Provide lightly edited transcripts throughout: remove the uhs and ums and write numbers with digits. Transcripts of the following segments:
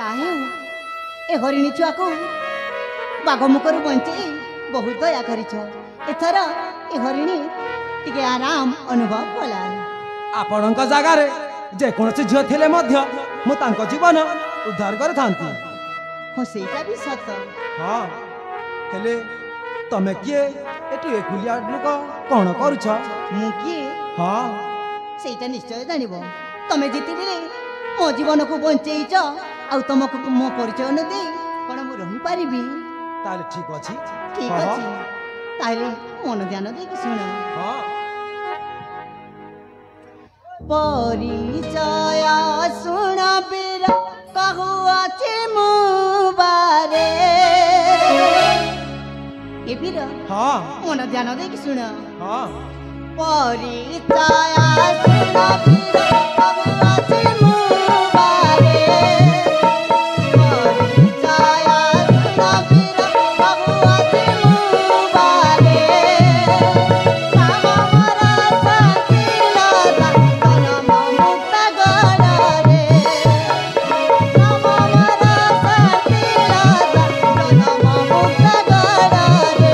जाहे ए हरिणी छुआ को बाघ मुखर बंचे बहुत दया करिछ एथर ए हरिणी टिके आराम अनुभव कला आपणक जगार जे कोनसे झियो थिले मध्य मु तांको जीवन उद्धार कर थांती हो सेटा भी सत हां हेले तमे किए एटू एकुलिया लोक कोन करूछ मु किए हां सेटा निश्चय जानिबो तमे जीति दिले मो जीवन को बंचेइछ आ तुमको मो परिचय न दे कोन मु रही पारिबी ताले ठीक अछि ताले मन ध्यान दे कि सुन हां परिचय सुन बीर कहू अछि मु बारे ए बीर हां मन ध्यान दे कि सुन हां परिचय सुन बीर कहू अछि मु बारे परिचय सुन बीर कहू अछि मु बारे नाम मरा सतिला तन मुक्त गण रे नाम मरा सतिला तन मुक्त गण रे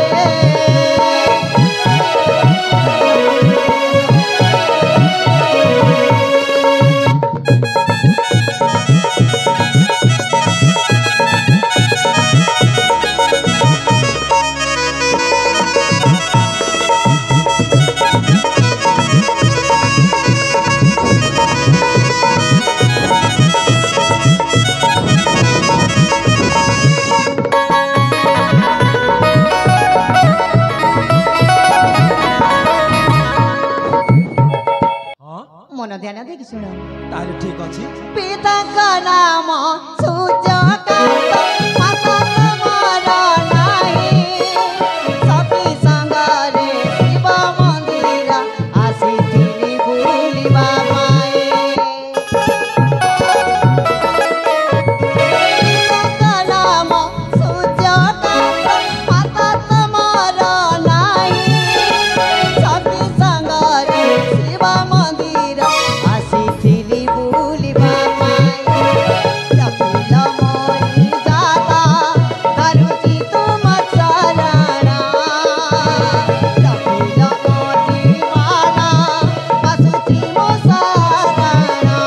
मन ध्यान दे कि सुन ताले ठीक अछि पिता का नाम सूर्यकांत माता तुम्हारा नाही सती संगारे शिव मंदिर आसीथिली बुलिबा माए पिता का नाम सूर्यकांत माता तुम्हारा नाही सती संगारे शिव मंदिर आसीथिली बुलिबा माए कपिल मोई जाता करुची तुम चरणा कपिल मोती माना बसुची मो शरणा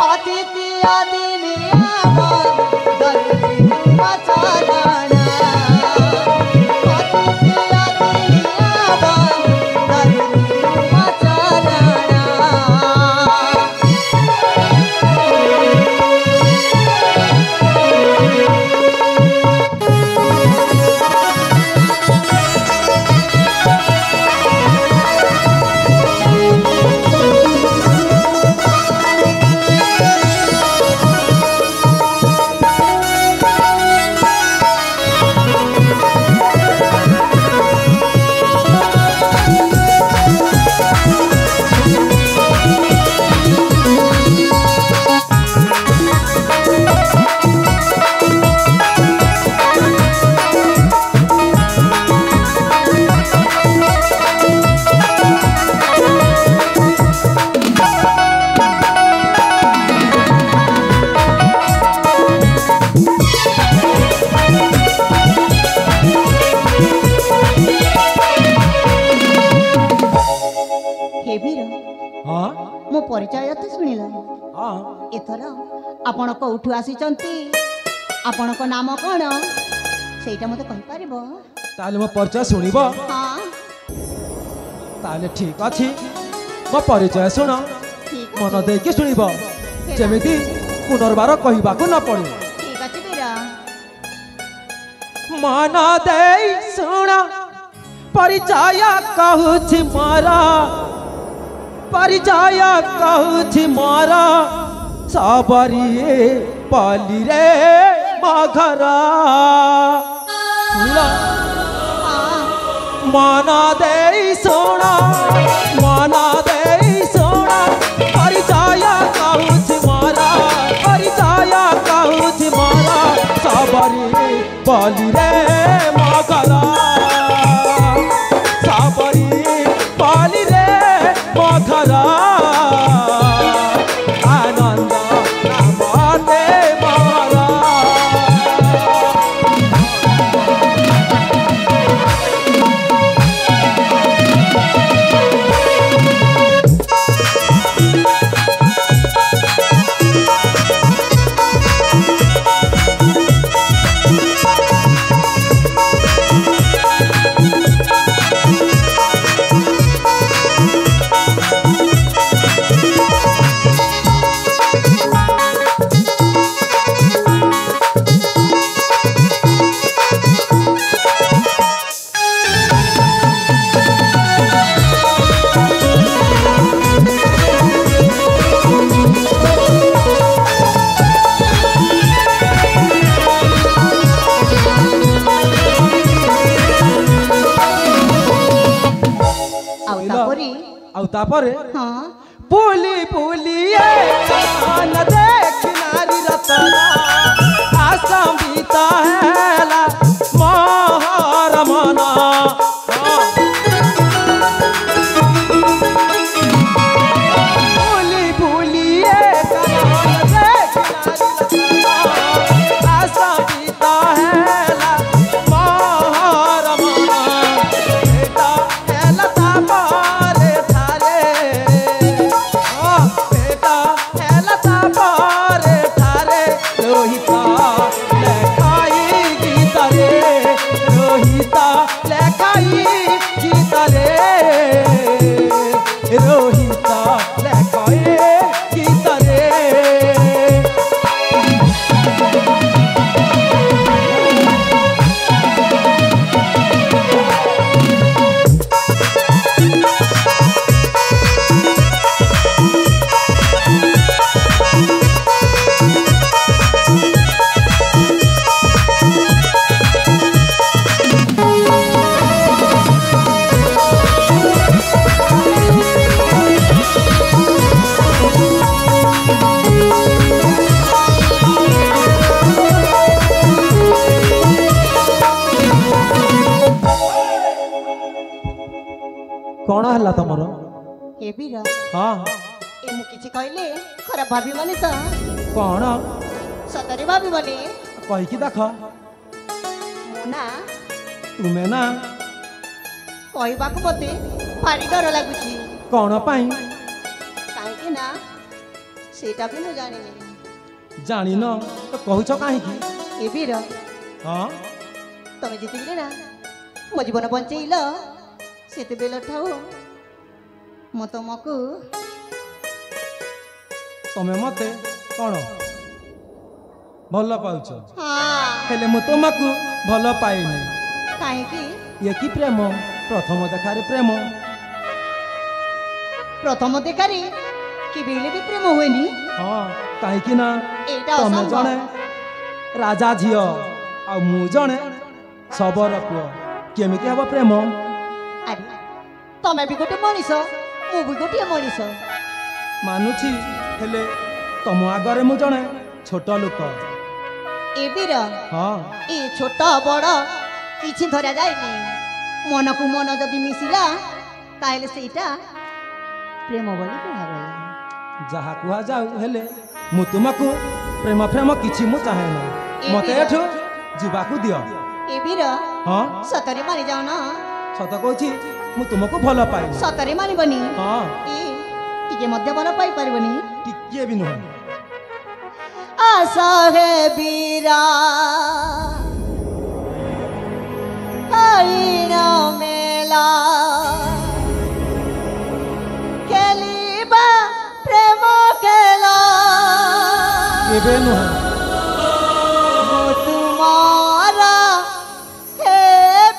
अतिथि अदिनी आवन करुची तुम चरणा अतिथि अदिनी आवन करुची तुम चरणा हे वीर हां मो परिचय तो सुनिल हां एथर आपण कोठु आसीचंती आपण को नाम कोन सेटा मते कहि परिबो ताले मो परिचय सुनिबो हां ताले ठीक अछि मो परिचय सुन ठीक मन दे के सुनिबो जेमिति पुनर्बार कहिबा को न पड़े ठीक अछि वीर मन दे सुन परिचय कहूछि मारा परिचय कहूछि मारा सबरी पली रे मघरा मन दे सुन मन दे सुन परिचय कहूछि मारा परिचय कहूछि मारा सबरी पली रे मघरा सबरी पली रे मघरा आनंद नामते तापरे हाँ पुली पुलिए कान देख नारी रतना आशा बीता हैला मोहर मना पुली पुलिए कान देख नारी रतना आशा बीता हैला मोहर मना बेटा हैला तापरे थारे बेटा हैला तापरे थारे रोहिता लेखाई गीता रे रोहिता लेखाई गीता रे रोहिता लेखाई गीता रे कौन है तुमर ए बीर हाँ ए मु किछि कहले खराब भाबी माने तो कौन सतरे भाबी बोले कहीकि देख ना तुम्हें ना कहबाक मते भारी डर लागुची कौन पाई काहे ना सेटा भी न जानिनी जानी न तो कहूच कहीं ए बीर हाँ तमे जितिले ना मो जीवन बंचेइल सेते बेल ठाऊ मो तुमको तमें मते कौन भल पाउच हाँ हेले मु तुमको भल पाइनी काहे कि ये कि प्रेम प्रथम देखारे प्रेम प्रथम देखारे कि बेले भी प्रेम हुएनी हाँ कहीं ना एटा तमें असंभव जने राजा झील आ मु जने सबर पुओ केमिति हब प्रेम अरे तमे भी गोटे मनीष मु भी गोटे मनीष मानुची हेले तम आगरे मु जने छोट लोक ए बीर हाँ ए छोट बड़ किछि धरा जायनी मन को मन जदि मिसिला ताहेले सेटा प्रेम बोली कुहागला जहा कुहा जाऊ हेले मु तुमको प्रेम प्रेम किछि मु चाहे ना मते एठु जीवाकू दियो ए बीर हाँ सतरे मानि जाओ ना सत कहूची मु तुमको भल पाइ सतरे मानिबनी हाँ ए टिके मध्य भल पाई परिबनी टिके भी नुह आशा है बीरा आईना मेला खेलिबा प्रेम खेला केबे नुह मो तुम्हारा हे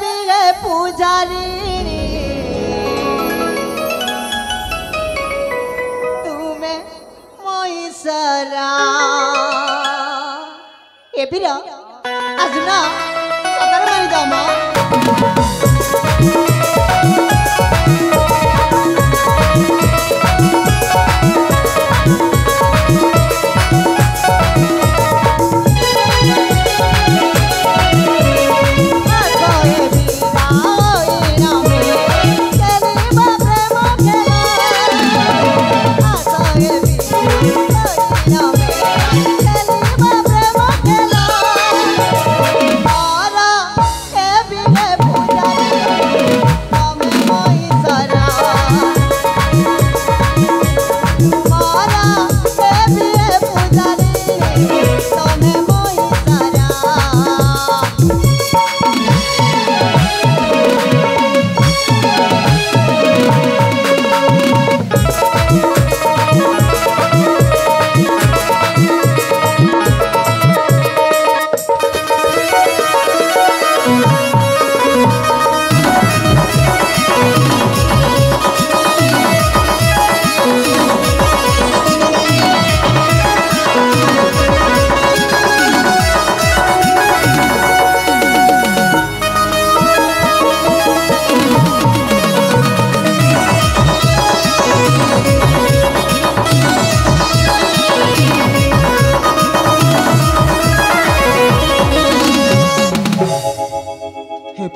बीरे पुजारी तुम्हें मोइसरा ए बीरा आज ना सदर मारी जाओ माँ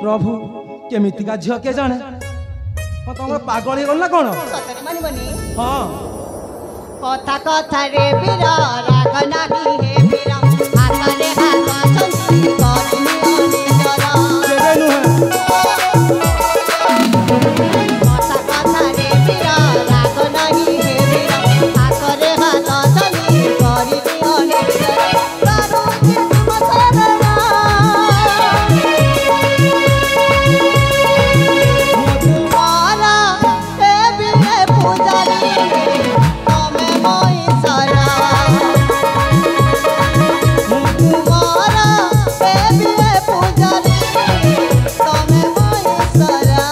प्रभु केमितिका झियो के जाने तुम पागल हो ना कौन सतरे मानिबनी हाँ कथा कथा रे वीर राग नाही हे वीर हातरे हात चंदी करनी अनिजरा केबे नुहे कथा कथा रे वीर राग नाही हे वीर हातरे हात चंदी करनी अनिजरा करुछि तुम शरणा मारा हे बिने पूजारी तमे मोई सरा मारा हे बिने पूजारी तमे मोई सरा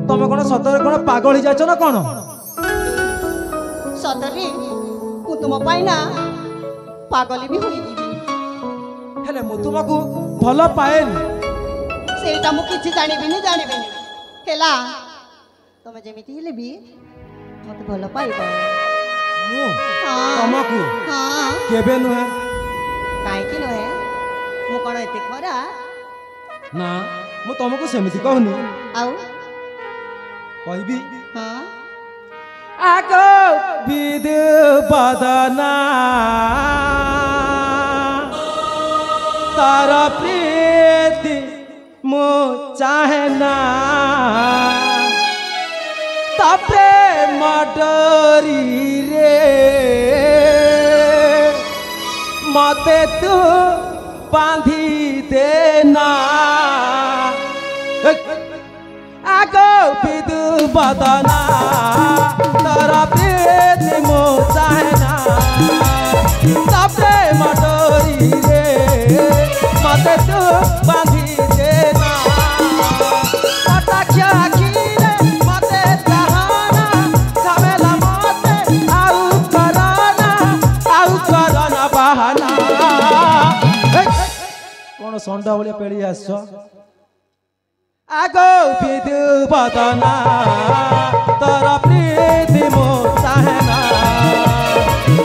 तमे कौन सतरे कौन पागल ही जाच ना कौन सतरे मु तुम पाइना पागल भी होई जीवी हेले मु तुमको भल पाएनी सेटा मु किछि जानिबिनी हेला तमे जेमिति हेले भी मते भल पाइबो मु हाँ। तुमको हां केबे नुहे काहे कि नहे मु कोन एते खरा ना मु तुमको सेमिति कहनी आउ कहबी हां आगो विदु बदना तार प्रीति मु चाहे ना तपे मडरी रे मते तू बांधी देना आगो विदु बदना तारा प्रीति मो चाहना तपे मडोरी रे मते तू बांधी देना अटकिया खीरे मते चाहना झमेला मते आउ करना बहाना कौन संडा भलिया पेड़ी आस आगो विदु बदना तारा प्रीति मो चाहना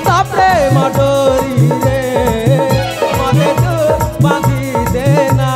तपे मडोरी रे मते तू बांधी देना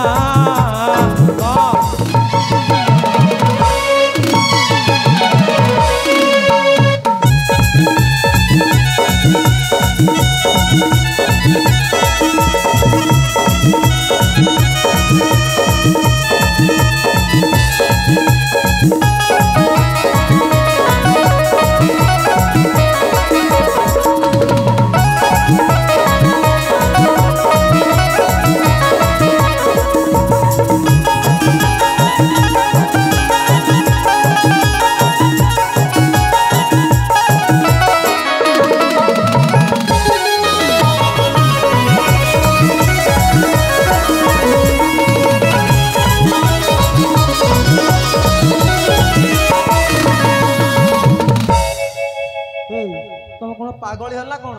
तुम कौन पागल है कौन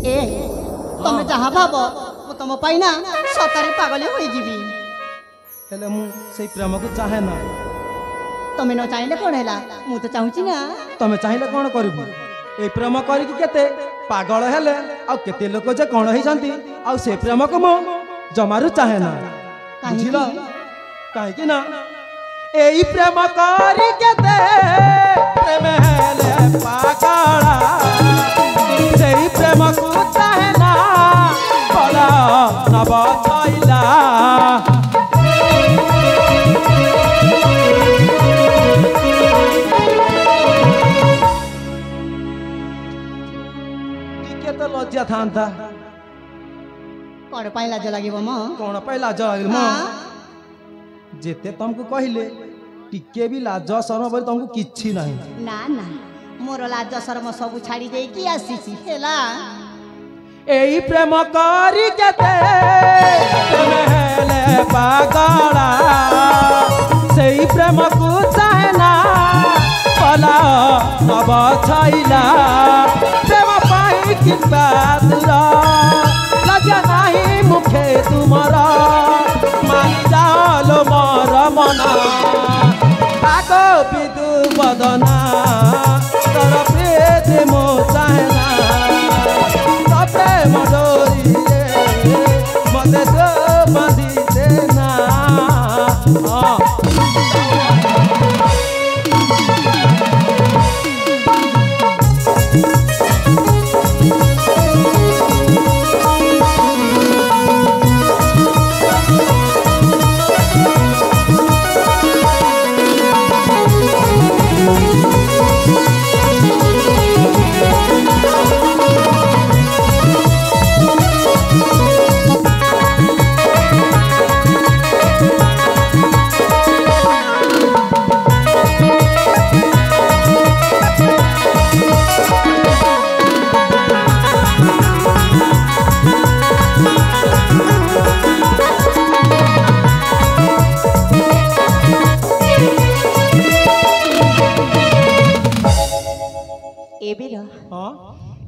ए तमे जहा भाबो मु तुम पाइना सतरे पागल होई जीवी हेले मु से प्रेम को चाहे ना तमे न चाहिले कोन हैला मु तो चाहूची ना तमे चाहिए कौन करबू ए प्रेम करिक केते पागल हेले आ केते लोक जे कौन ही जानती आ से प्रेम को मु जमारू चाहे ना बुझिला काहे कि ना एई प्रेम करिक केते प्रेम हेले पागला सेई प्रेम को चाहे ना बला न बतैला লজ্জা থান্তা कौन पाई लाज लगे मो कौन पाई लाज लगे मो जेते तुमको कहले टिके भी लाज शरम बोली तुमको किछि नहीं ना ना मोर लाज शरम सब छाड़ी दे की आसीसी हेला एई प्रेम करी केते तने हेले पागला सेई प्रेम को चाहे ना पला अब छैला प्रेम पाई कि बादरा लजा नहीं मुखे तुमरा मानी जालो मोर मना आगो बिदु बदना तोर प्रेम मो चाहे ना तबे मडोरी मते तो बांधी देना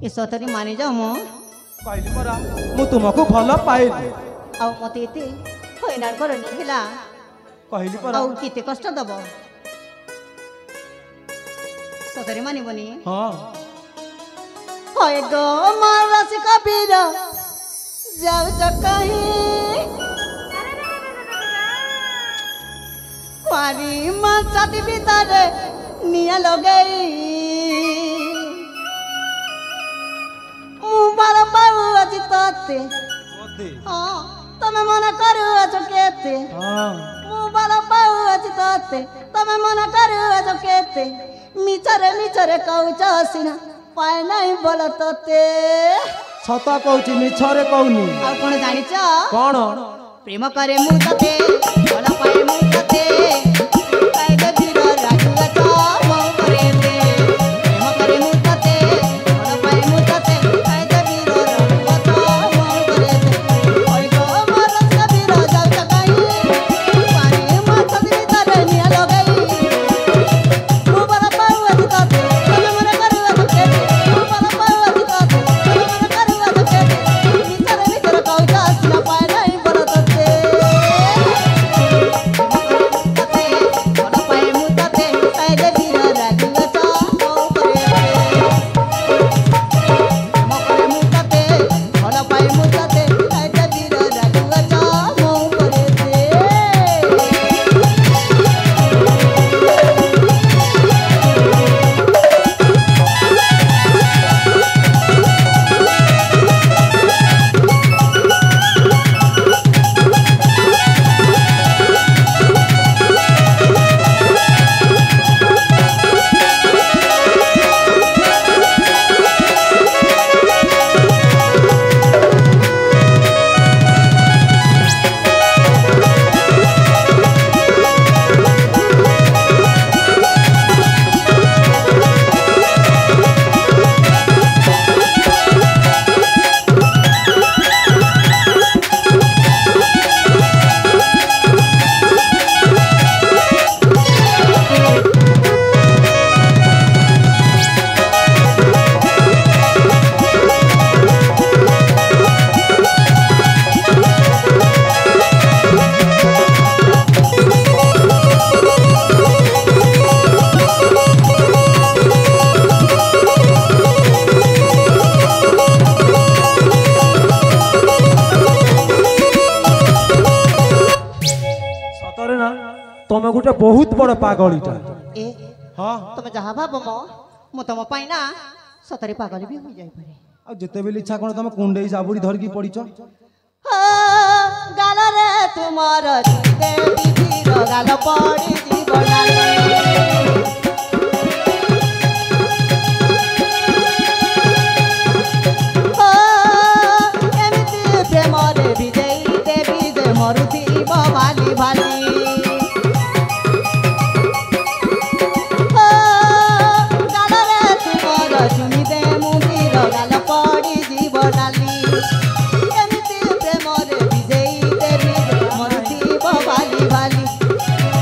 ये सतरी मानि जाओ मो पाइली परा मु तुमको भल पाइली आ मते एते हैरान करनी हेला कहली परा आ केते कष्ट दब सतरी मानि बनी हां होय गो मारस कबीर जाऊ तो कहीं क्वारी माछाती भीतर निया लगई मुबार पाऊ अज तते हां तमे मन करू अज केते हां मुबार पाऊ अज तते तमे मन करू अज केते मिचरे मिचरे कहूच सिना पाए नहीं बोल तते सता कहूची मिछरे कहूनी आ कोन जानि छ कोन प्रेम करे मु तते बोल पाए मु तते काई दे धीर राखुआ छ मो करे दे प्रेम करे मु तते बोल पाए मु तते काई दे धीर राखुआ छ मो करे दे ओय गो मोर कबीर जाऊ त कहीं पानी माछ भीतर निया लगई मु बड़ पाऊ अज तते तमे मन करू अज केते मु बड़ पाऊ अज तते तमे मन करू अज केते मिचरे मिचरे कहूच सिना पाए नहीं बोल तते तमे गोटे बहुत बड़ पागलीटा ए हां तमे जहा भाबो मो मु तम पाई ना सतरे पागल भी हो जाई पारे आ जते बेली इच्छा कोन तमे कुंडई जाबुड़ी धर की पड़ीछ गाल रे तुमार दे बिधि गाल पड़ी जीवन ओ मरुथिब भाली भाली गालरे तुमर चुमिदे मुंडीर गाल पड़ी जीव डाली एमिति प्रेमरे विजयी देवी मरुथिब भाली भाली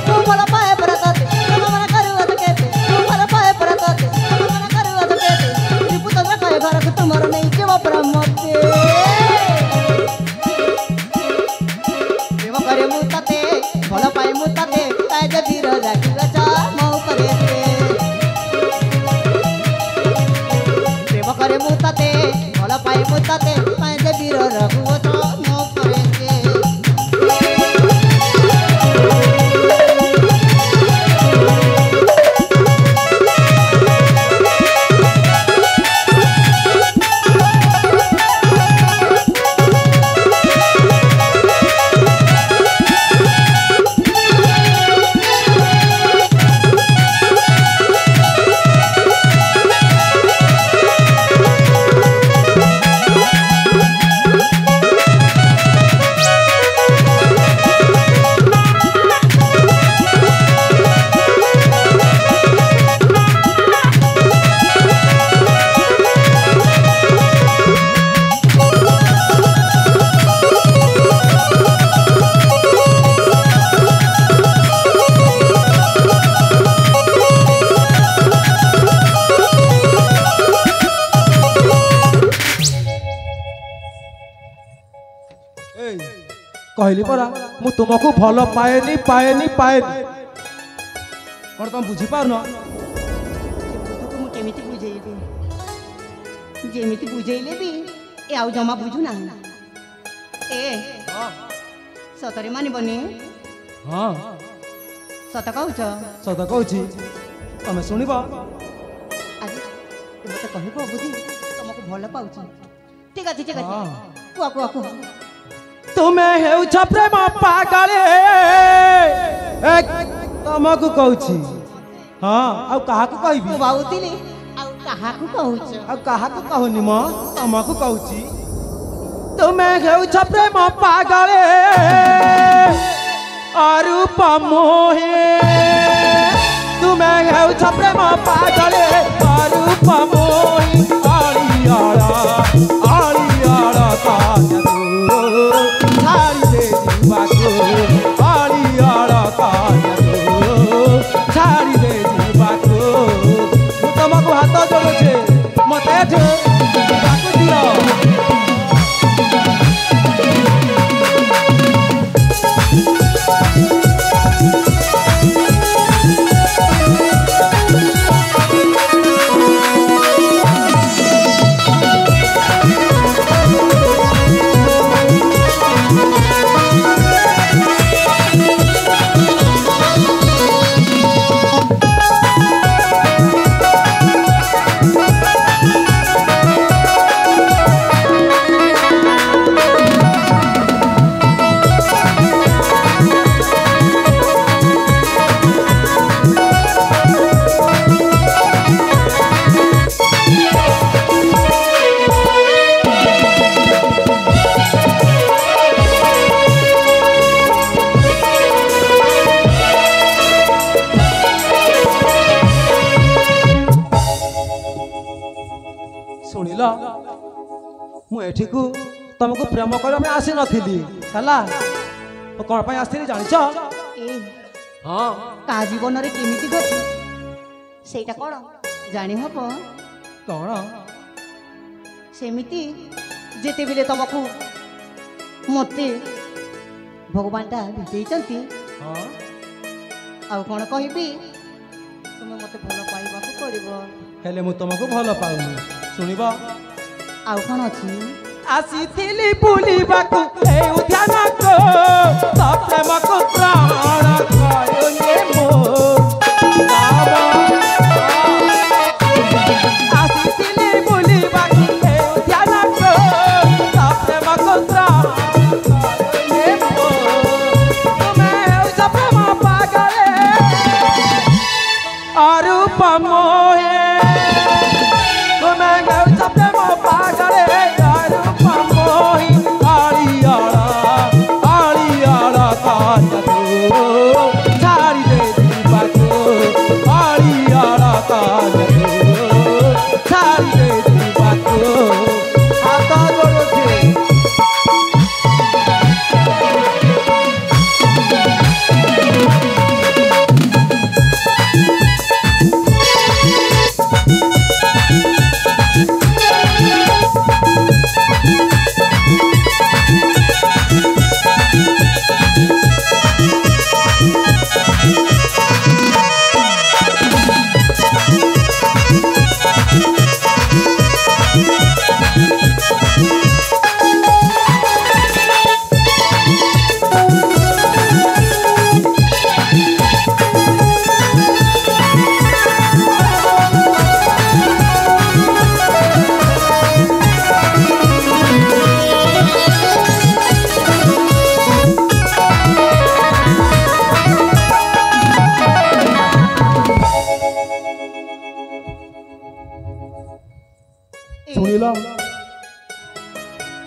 तू भल पाए परतते मन करुअत केते तू भल पाए परतते मन करुअत केते त्रिपुत्र कहे घर तुमर नहीं जीव ब्रह्मते प्रेम करे मुतते भल पाए मुतते ताज वीर राखिब चाम करे प्रेम करे मुतते भल पाए मुतते ताज वीर राखिब चाम करे कहली परा मु तुमको भल पाएनी पाएनी पाएनी कौन तुम बुझी पार न तुम केमिति बुझेइबे जेमिति बुझेइले भी ए आउ जमा बुझु ना ए सतरे मानि बनी हाँ सत कहउछ सत कहूची तमे सुनिब आज मते कहबो बुझी तुमको भल पाउछ ठीक अछि कुआ कुआ कुआ तुम्हें हेउछ प्रेम पागले तमको कहूची हाँ आउ काहाकू कहबी बाउतिली आउ काहाकू कहउछ आउ काहाकू कहनी म तमको कहूची तुम्हें हेउछ प्रेम पागले अरूप मोहे तुम्हें हेउछ प्रेम पागले अरूप मोहे आलियाला आलियाला काजू छाड़ी दे जीवाको आलियाला काजू छाड़ी दे जीवाको तुमको हाथ जोड़ुछे मते एठे ताकू दियो शुणिल मुझे तुमको प्रेम करने आसी नी है कौन पर आसती जाच हाँ का जीवन रे केमिति गति सेटा कोन जानि हबो कौन सेमिति जेते बेले तुमको मते भगवान टा भेटैचंती हाँ आ कोन कहबी तुम मते भलो पाइबा को पड़िबो हेले मु तुमको भल पाउनी शुणिब आउ कोन अछि आसीथिली बुलिबाकू ए उद्यान को तो प्रेम को प्राण कयोने मो आसीथिली बुलिबाकू ए उद्यान को तो प्रेम को प्राण कयोने मो तुम्हें हेउछ प्रेम पागले अरूप मोहे तुम्हें हेउछ प्रेम पागले अरूप मोहि आलियाला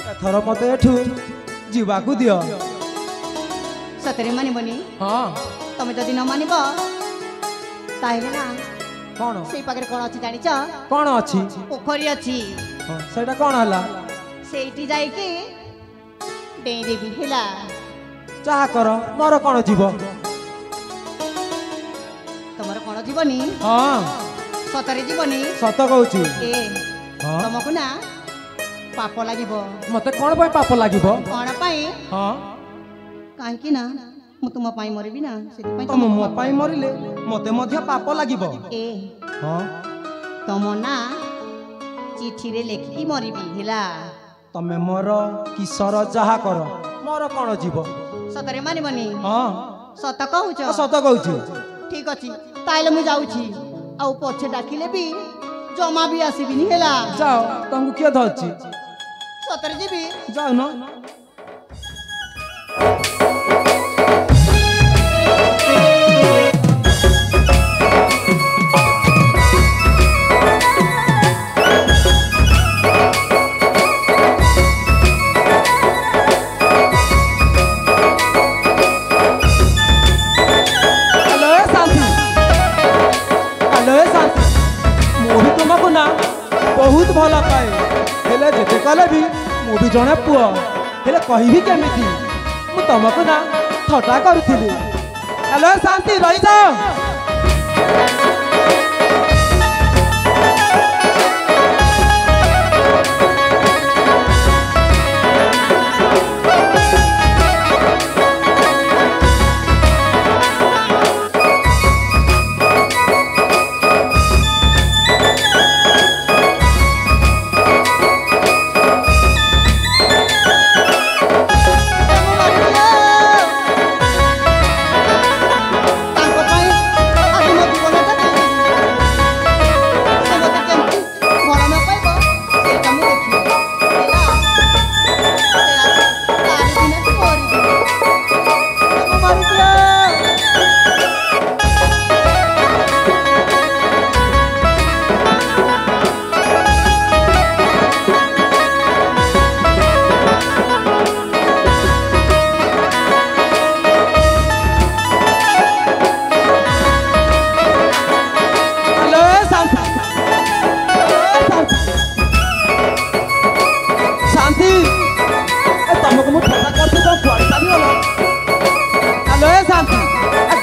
ଏଥର ମତେ ଏଠୁ ଯିବାକୁ ଦିଅ। ସତରେ ମାନିବନି? ହଁ। ତମେ ଯଦି ନ ମାନିବ ତାହେଲେ ନା କଣ ସେଇ ପାଖରେ କଣ ଅଛି ଜାଣିଛ? କଣ ଅଛି? ପୋଖରୀ ଅଛି। ହଁ, ସେଇଟା କଣ ହେଲା? ସେଇଠି ଯାଇକି ଡେଇଁଦେବି ହେଲା। ଯାହା କର, ମୋର କଣ ଯିବ? ତମର କଣ ଯିବନି? ହଁ ସତରେ ଯିବନି? ସତ କହୁଛି। ଏ ହଁ। ତମକୁ ନା ପାପ ଲାଗିବ। ମତେ କଣ ପାଇଁ ପାପ ଲାଗିବ? କଣ ପାଇଁ? ହଁ, କାହିଁକି ନା ମୁଁ ତୁମ ପାଇଁ ମରିବି ନା, ସେଥିପାଇଁ ତମ ମୋ ପାଇଁ ମରିଲେ ମତେ ମଧ୍ୟ ପାପ ଲାଗିବ। ଏ ହଁ, ତମ ନା ଚିଠିରେ ଲେଖିକି ମରିବି ହେଲା। ତମେ ମୋର କିଶୋର ଯାହା କର, ମୋର କଣ ଯିବ? ସତରେ ମାନିବନି? ହଁ ସତ କହୁଛ? ସତ କହୁଛି। ଠିକ ଅଛି, ତାହେଲେ ମୁଁ ଯାଉଛି। ଆଉ ପଛେ ଡାକିଲେ ବି ଜମା ବି ଆସିବିନି ହେଲା। ଯାଅ, ତମକୁ କିଏ ଧରିଛି? ସତରେ ଯିବି। ଯାଉନ। बहुत भल पाए हेले जेते कले भी मु भी जने पुओ हेले कहिबी केमिति मु तुमको ना थटा करथिली। हेलो शांति रही जाओ।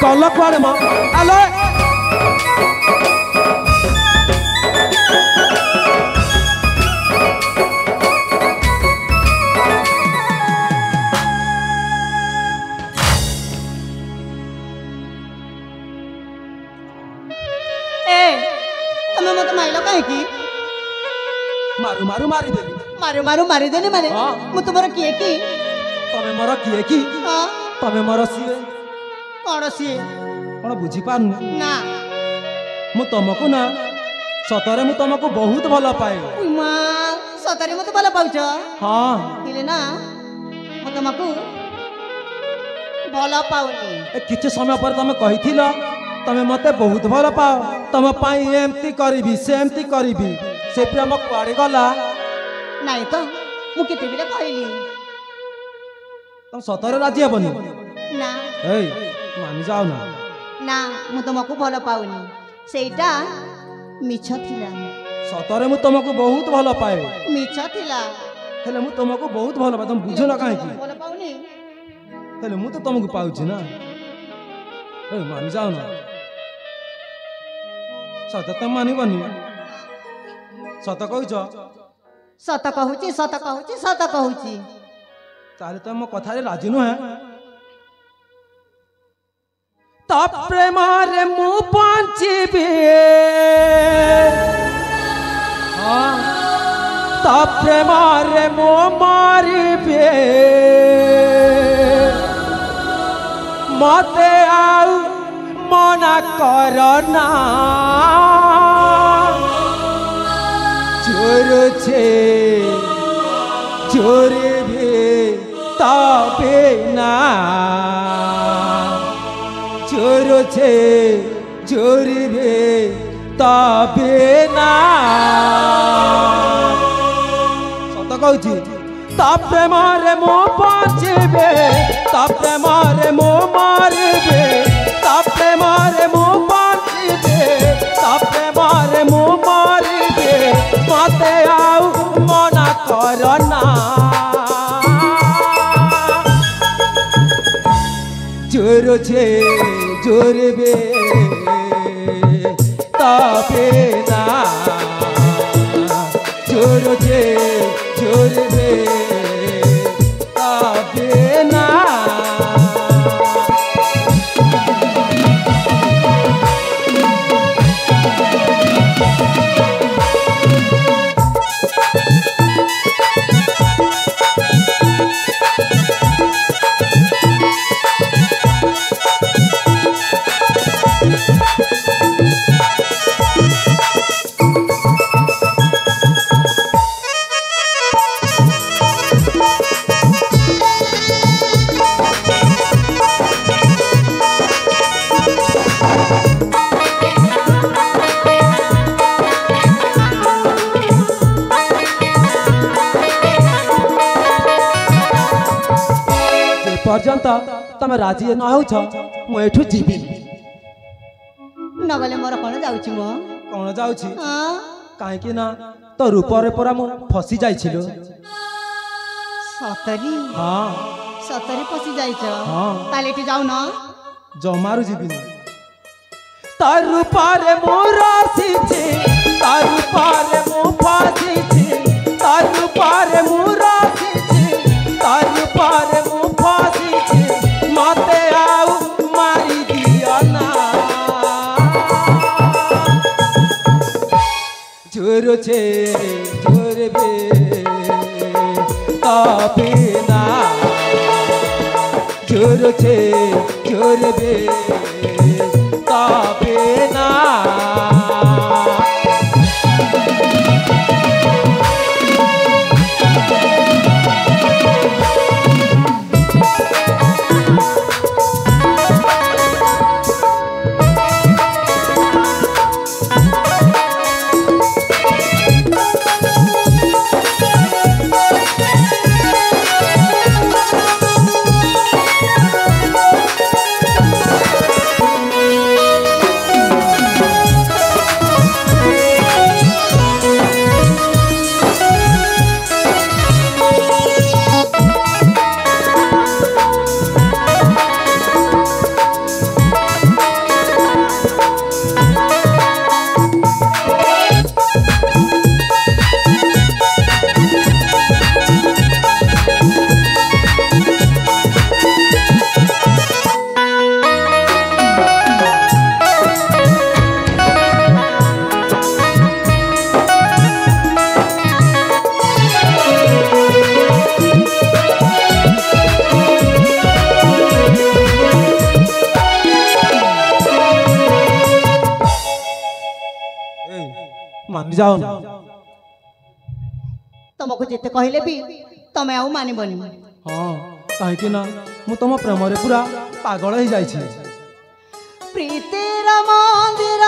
गल कुआड़े म हेलो तमे मत माइलो काहे की? मारू मारू मारी देली। मारू मारू मारी देली माने मु तुमर किए की? तमे मोर किए की? हां तमे मोर सिए कौन सी कौन बुझी पारनु ना मु तुमको ना सतरे मु तुमको बहुत भल पाए। उमा सतरे मत भल पाउछ? हां इले ना मु तुमको भल पाउनी। ए किछ समय पर तमे कहिथिलो तमे मते बहुत भल पाओ, तम पाई एमती करिवि सेमती करिवि, से प्रेम कुआड़े गला? नहीं तो मु केते बिले कहली तुम सतरे राजी हेबनी? ना ए मानि जाओ ना। ना मु तुमको भल पाउनी, सेटा मिछ थिला। सतरे मु तुमको बहुत भल पाए। मिछ थिला हेले मु तुमको बहुत भल पाए, तुम बुझो ना काहे की? भल पाउनी हेले मु तो तुमको पाउछि ना। ए मानि जाओ ना। सत त मानिबनी? सत कहूछ? सत कहूची सत कहूची सत कहूची। ताले तो मो कथारे राजी नुहे। तो प्रेम रे मु बंचिबे, तो प्रेम रे मु मरिबे, मते आउ मना करना, जोर छे जोर भी तबे ना, जोर छे जोर भी तबे ना। सत कहूची তাপে মারে মো বাঁচবে তাপে মারে মো মারবে তাপে মারে মো বাঁচবে তাপে মারে মো মারবে মতে আউ মনা কর না জোরছে জোরবে তাপে না জোরছে জোরবে তাপে না पर्यंत तमे राजी न होछ मु एठु जीबी नगले मोर कोन जाउची मो कोन जाउची हां काहे कि ना तो रूपरे परा मु फसी जाइछिलो सतरी हां सतरी फसी जाइछ हां ताले एठी जाउ न जमारु जीबी तार रूपरे मोर आसीछे तार रूपरे मु फासीछे तार रूपरे मोर आसीछे तार रूपरे मु फासीछे मते आउ मारी दिया ना जोर छे जोर बे तापे ना जोर छे जोर बे तापे ना मान जाओ तुमको जिते कहले भी तमे आउ मानिबनी हाँ कहीं कि ना मु तुम प्रेम रे पूरा पागल हो जाई छी प्रीतिर मंदिर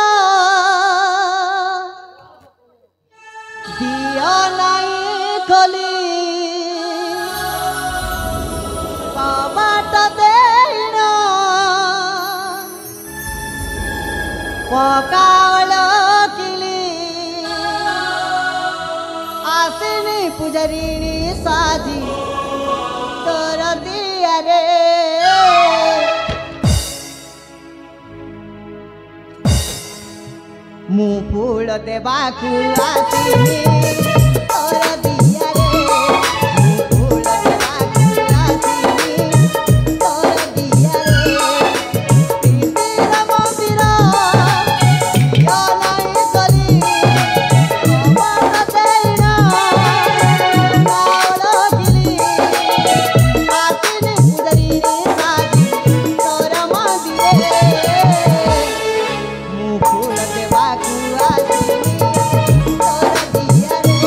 दिया नहीं खोली कबाट देना पकावल किली आसिनी पुजरीनी साजी तोर दिया रे मु फूल देवाकू आसिनी तोर दिया रे मु फूल देवाकू आसिनी तोर दिया रे प्रीतिर मंदिर यो नहीं गली कबाट देना कावल गिली आसिनी पुजरीनी साजी तोर मंदिरे मु फूल देवाकू आसिनी तोर दिया रे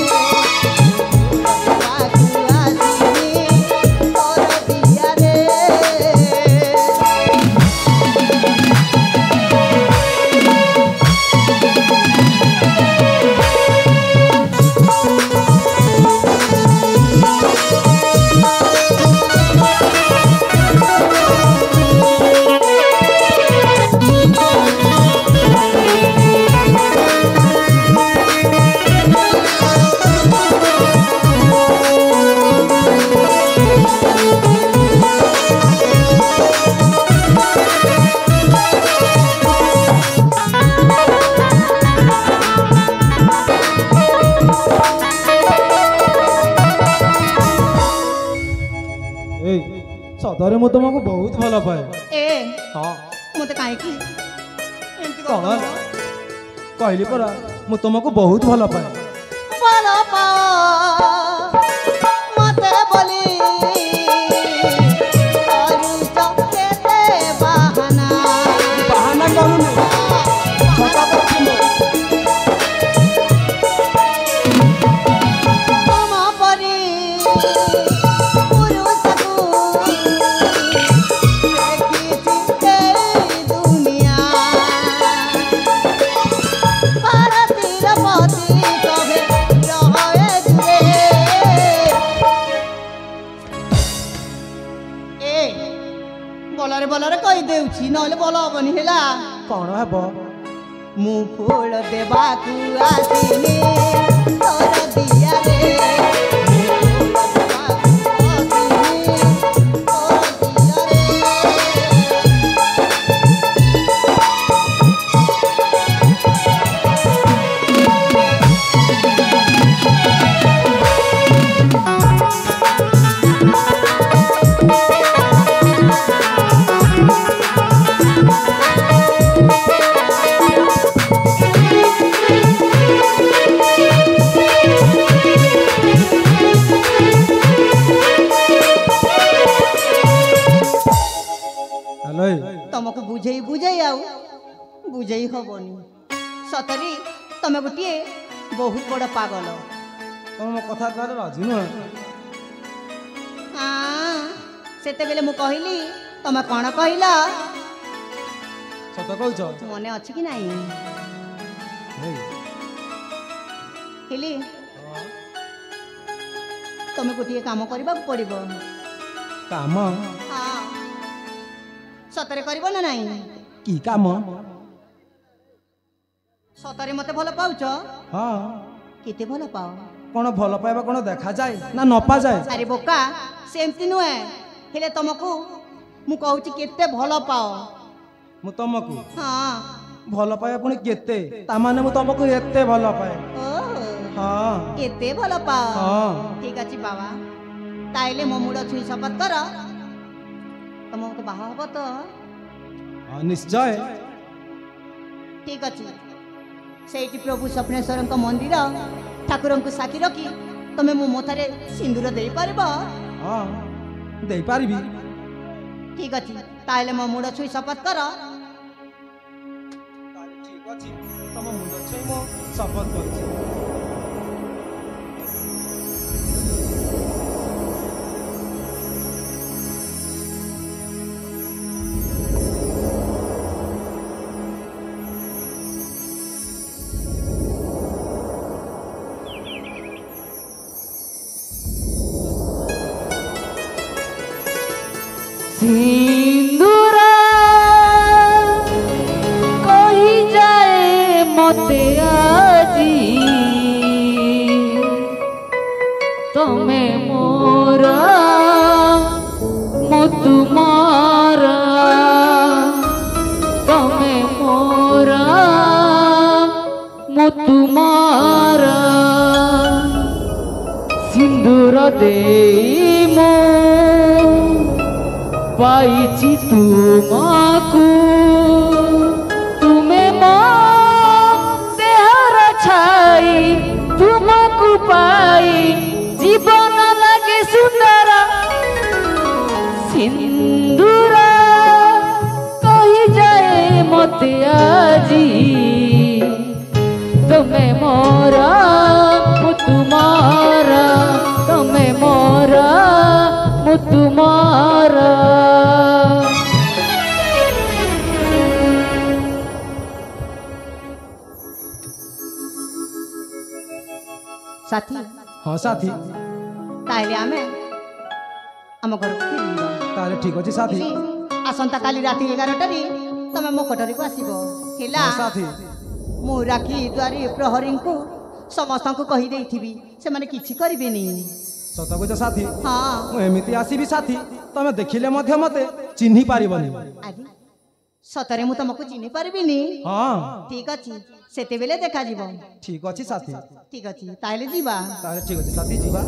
ସତରେ ମୁଁ ତୁମକୁ ବହୁତ ଭଲ ପାଏ। ଏ ହଁ ମତେ କାହିଁକି ଏମିତି କଣ କରୁଛ? କହିଲି ପରା ମୁଁ ତୁମକୁ ବହୁତ ଭଲ ପାଏ। ଭଲ ପାଅ ମତେ ବୋଲି କରୁଛ କେତେ ବାହାନା। ବାହାନା କରୁନି ସତ କହୁଛି ମୁଁ। ତମ ପରି ପୁରୁଷକୁ ଦେଖିଛି ଏଇ ଦୁନିଆ। ଭାରତୀର ପତି କହେ ରହେ ଦୂରେ। ଏ ବଲରେ ବଲରେ କହିଦେଉଛି ନହେଲେ ଭଲ ହବନି ହେଲା। କଣ ହେବ? ମୁଁ ଫୁଲ ଦେବାକୁ ଆସିନି ତୋର ଦିଆରେ। ମୁଁ ଫୁଲ ଦେବାକୁ ଆସିନି ତୋର ଦିଆରେ। ହ୍ୟାଲୋ ତମକୁ ବୁଝେଇ ବୁଝେଇ ଆଉ ବୁଝେଇ ହବନି। ସତରେ ତମେ ଗୋଟିଏ ବହୁତ ବଡ଼ ପାଗଳ। ତମ ମୋ କଥା କହିଲେ ରାଜି ନୁହେଁ? ସେତେବେଳେ ମୁଁ କହିଲି ତମେ କଣ କହିଲ ସତ କହୁଛ? ମନେ ଅଛି କି ନାହିଁ? ହେଇ, ହେଲି ତମେ ଗୋଟିଏ କାମ କରିବାକୁ ପଡ଼ିବ। କାମ? ହଁ ସତରେ କରିବ ନା ନାହିଁ? କି କାମ? ସତରେ ମତେ ଭଲ ପାଉଛ? ହଁ କେତେ ଭଲ ପାଅ? କଣ ଭଲ ପାଇବା କଣ ଦେଖାଯାଏ ନା ନପାଯାଏ? ଆରେ ବୋକା ସେମିତି ନୁହେଁ। ହେଲେ ତମକୁ ମୁଁ କହୁଛି କେତେ ଭଲ ପାଅ। ମୁଁ ତମକୁ ହଁ ଭଲ ପାଇବା ପୁଣି କେତେ? ତାମାନେ ମୁଁ ତମକୁ ଏତେ ଭଲ ପାଏ? ଓ ହଁ କେତେ ଭଲ ପାଅ? ହଁ। ଠିକ ଅଛି ବାବା, ତାଇଲେ ମୋ ମୁଣ୍ଡ ଛୁଇଁ ଶପଥ କର ତମ ମତେ ବାହା ହବ ତ? ହଁ ନିଶ୍ଚୟ। ଠିକ ଅଛି, ସେଇଠି ପ୍ରଭୁ ସ୍ୱପ୍ନେଶ୍ୱରଙ୍କ ମନ୍ଦିର ଠାକୁରଙ୍କୁ ସାକ୍ଷୀ ରଖି ତମେ ମୋ ମଥାରେ ସିନ୍ଦୁର ଦେଇପାରିବ? ହଁ ଦେଇପାରିବି। ଠିକ ଅଛି, ତାହେଲେ ମୋ ମୁଣ୍ଡ ଛୁଇଁ ଶପଥ କର। ଠିକ ଅଛି, ତମ ମୁଣ୍ଡ ଛୁଇଁ ମୁଁ ଶପଥ କରୁଛି। सिंदूर कही जाए मते आजी तमे मोर मो तुमार तमे मोर मो तुमार सिंदूर दे मो पाइछि तुमको तुमे मो देहर छाई तुमको पाई जीवन लगे सुंदर सिंदूर कही जाए मते आजी तुमे मोरा मु तुमारा तुमे मोरा मु तुमारा। साथी ହଁ ସାଥୀ, ତାହେଲେ ଆମେ ଆମ ଘରକୁ ଫେରିଯିବା। ତାହେଲେ ଠିକ ଅଛି ସାଥୀ। ଆସନ୍ତା କାଲି ରାତି 11টাରେ ତମେ ମୋ କୋଠରୀକୁ ଆସିବ ହେଲା? ହଁ ସାଥୀ। ମୁଁ ରାକ୍ଷୀ ଦ୍ୱାରୀ ପ୍ରହରୀଙ୍କୁ ସମସ୍ତଙ୍କୁ କହିଦେଇଥିବି, ସେମାନେ କିଛି କରିବେନି। ସତ କହୁଛ ସାଥୀ? ହଁ ମୁଁ ଏମିତି ଆସିବି ସାଥୀ, ତମେ ଦେଖିଲେ ମଧ୍ୟ ମତେ ଚିହ୍ନି ପାରିବନି। ଆରେ ସତରେ ମୁଁ ତମକୁ ଚିହ୍ନି ପାରିବିନି? ହଁ ଠିକ ଅଛି, ସେତେବେଳେ ଦେଖାଯିବ। ଠିକ ଅଛି ସାଥୀ। ଠିକ ଅଛି, ତାହେଲେ ଯିବା। ତାହେଲେ ଠିକ ଅଛି ସାଥୀ, ଯିବା।